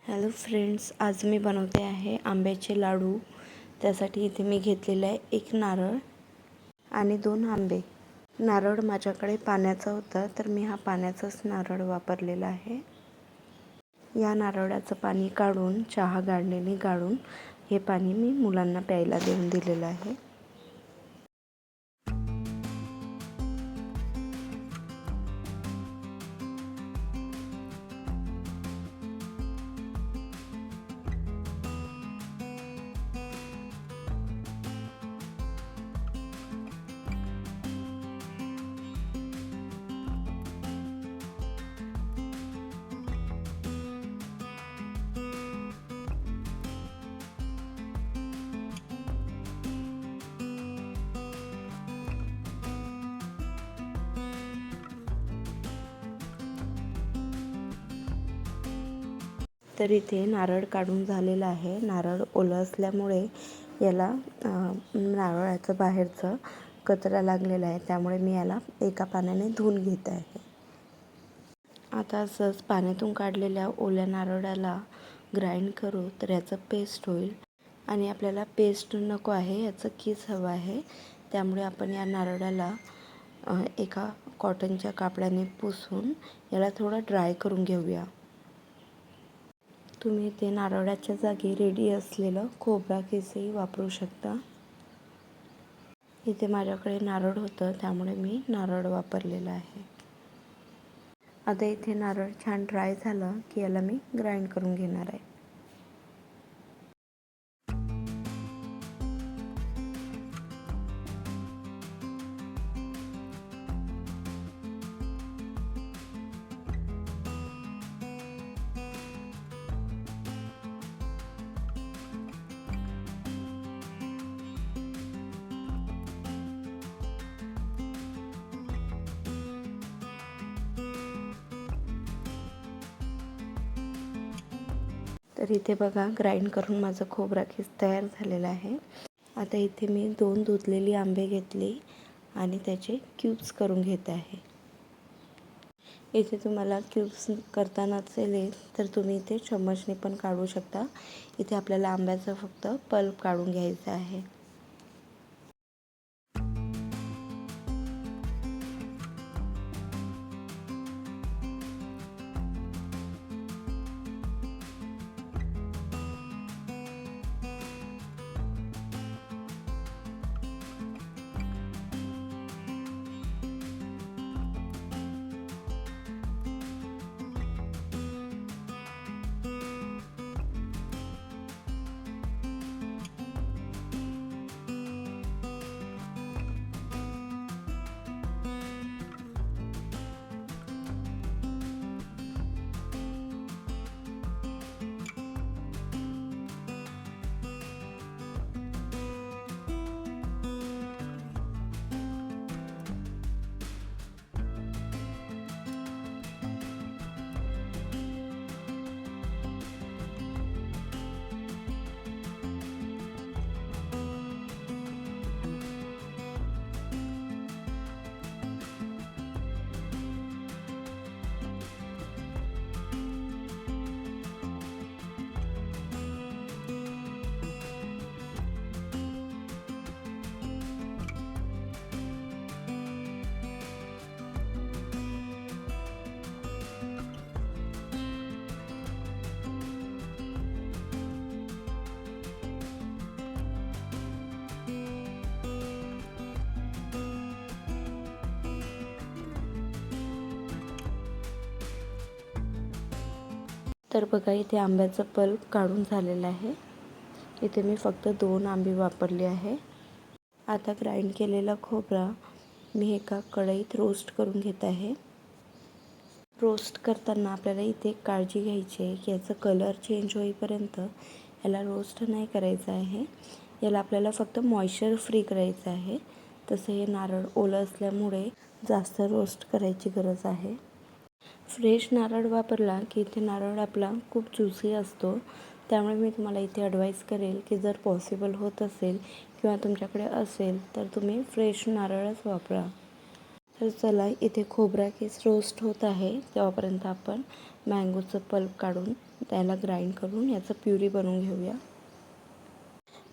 Hello friends, आज मी बनवते आहे आंब्याचे लाडू। त्यासाठी इथे मी घेतलेला आहे एक नारळ आणि 2 आंबे। नारळ माझ्याकडे पाण्याचा होता, तर मी हा पाण्याचाच नारळ वापरलेला आहे। या नारळाचं पाणी काढून चहा गाळणीने गाळून हे पाणी मी मुलांना प्यायला देऊन दिलेलं आहे। तर इथे नारळ काढून झालेला आहे। नारळ ओला असल्यामुळे याला नारळाचं बाहेरचं कचरा लागलेला आहे, त्यामुळे मी याला एका पाण्याने धुवून घेत आहे। आता असंच पाण्यातून काढलेल्या ओल्या नारळाला ग्राइंड करू तर याचं पेस्ट होईल। आणि आपल्याला पेस्ट नको आहे, याचं कीस हवं आहे। त्यामुळे आपण या नारळाला एका कॉटनच्या कापडाने पुसून याला थोडं ड्राय करून घेऊया। तुम्ही ते नारळाच्या जागी रेडी असलेलं खोबरा कीसही वापरू शकता। इथे माझ्याकडे नारळ होतं, त्यामुळे मी नारळ वापरलेला आहे। आता इथे नारळ छान ड्राय झालं की याला मी ग्राइंड करून घेणार आहे। तर इथे बघा, ग्राइंड करून माझं खोबरा कीस तयार झालेला आहे। आता इथे मी 2 धुतलेली आंबे घेतले आणि त्याचे क्यूब्स करून घेत आहे। इथे तुम्हाला क्यूब्स करता नसेल तर तुम्ही इथे चम्मचने पण काढू शकता। इथे आपल्याला आंब्याचा फक्त पल्प काढून घ्यायचा आहे। तर बघा, इथे आंब्याचं पल्प काढून झालेलं आहे। इथे मी फक्त 2 आंबे वापरले आहे। आता ग्राइंड केलेला खोबरा मी एका कढईत रोस्ट करून घेत आहे। रोस्ट करताना आपल्याला इथे काळजी घ्यायची आहे की याचा कलर चेंज होईपर्यंत याला रोस्ट नाही करायचं आहे। याला आपल्याला फक्त मॉइश्चर फ्री करायचं आहे। तसं हे नारळ ओलं असल्यामुळे जास्त रोस्ट करायची गरज आहे। फ्रेश नारळ वापरला की इथे नारळ आपला खूप ज्युसी असतो, त्यामुळे मी तुम्हाला इथे ॲडवाईस करेल की जर पॉसिबल होत असेल किंवा तुमच्याकडे असेल तर तुम्ही फ्रेश नारळच वापरा। तर चला, इथे खोबरा कीस रोस्ट होत आहे तेव्हापर्यंत आपण मँगोचं पल्प काढून त्याला ग्राइंड करून याचं प्युरी बनवून घेऊया.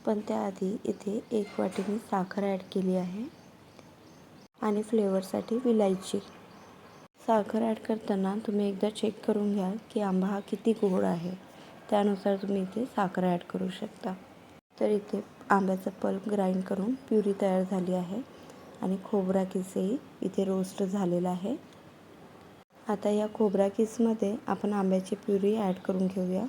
पण त्याआधी इथे 1 वाटी मी साखर ॲड केली आहे आणि फ्लेवरसाठी विलायची. साखर ॲड करताना तुम्ही एकदा चेक करून घ्या की आंबा हा किती गोड आहे. त्यानुसार तुम्ही इथे साखर ॲड करू शकता. तर इथे आंब्याचा पल्प ग्राइंड करून प्युरी तयार झाली आहे आणि खोबरा किसही इथे रोस्ट झालेला आहे. आता या खोबरा किसमध्ये आपण आंब्याची प्युरी ॲड करून घेऊया.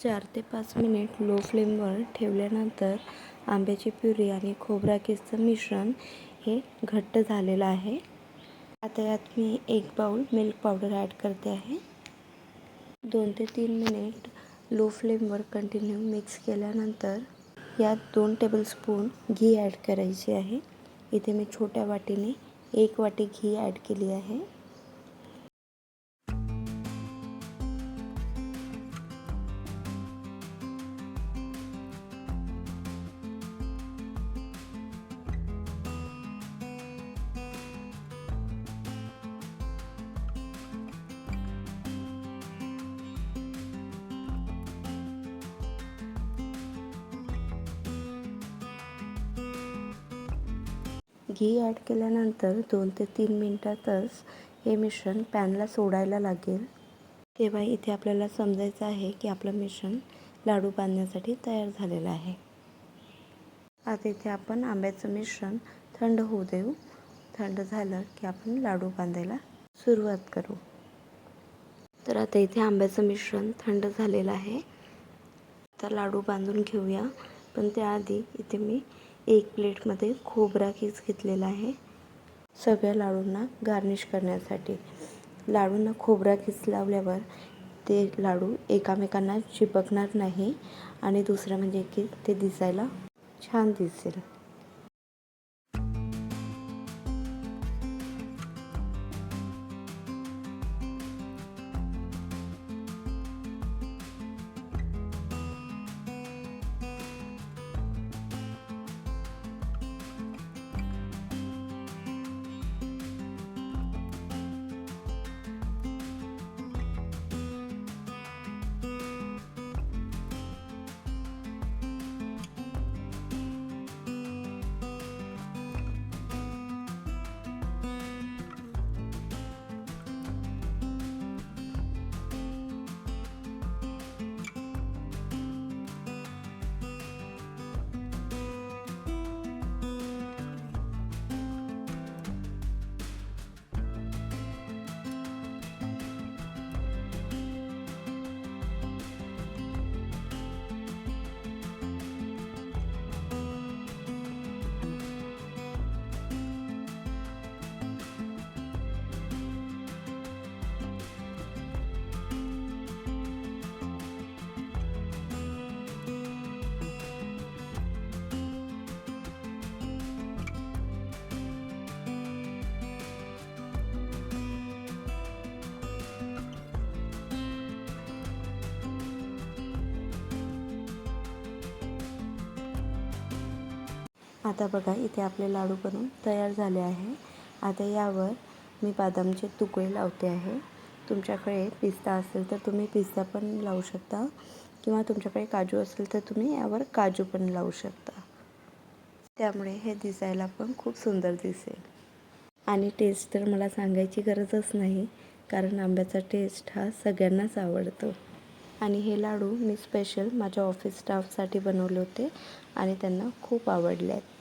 चार ते 5 मिनिट लो फ्लेमवर ठेवल्यानंतर आंब्याची प्युरी आणि खोबरा किसचं मिश्रण हे घट्ट झालेलं आहे. आता यात मी 1 बाउल मिल्क पावडर ॲड करते आहे. 2 ते 3 मिनिट लो फ्लेमवर कंटिन्यू मिक्स केल्यानंतर यात 2 टेबलस्पून घी ॲड करायची आहे. इथे मी छोट्या वाटीने 1 वाटी घी ॲड केली आहे. घी ॲड केल्यानंतर 2 ते 3 मिनिटातच हे मिश्रण पॅनला सोडायला लागेल. तेव्हा इथे आपल्याला समजायचं आहे की आपलं मिश्रण लाडू बांधण्यासाठी तयार झालेलं आहे. आता इथे आपण आंब्याचं मिश्रण थंड होऊ देऊ. थंड झालं की आपण लाडू बांधायला सुरुवात करू. तर आता इथे आंब्याचं मिश्रण थंड झालेलं आहे. आता लाडू बांधून घेऊया. पण त्याआधी इथे मी 1 प्लेटमध्ये खोबरा किस घेतलेला आहे सगळ्या लाडूंना गार्निश करण्यासाठी. लाडूंना खोबरा किस लावल्यावर ते लाडू एकामेकांना चिपकणार नाही आणि दुसरं म्हणजे की ते दिसायला छान दिसेल. आता बघा इथे आपले लाडू बनवून तयार झाले आहे. आता यावर मी बदामचे तुकडे लावते आहे. तुमच्याकडे पिस्ता असेल तर तुम्ही पिस्ता पण लावू शकता किंवा तुमच्याकडे काजू असेल तर तुम्ही यावर काजू पण लावू शकता. त्यामुळे हे दिसायला पण खूप सुंदर दिसेल. आणि टेस्ट तर मला सांगायची गरजच नाही, कारण आंब्याचा टेस्ट हा सगळ्यांनाच आवडतो. आणि हे लाडू मी स्पेशल माझ्या ऑफिस स्टाफसाठी बनवले होते आणि त्यांना खूप आवडले आहेत.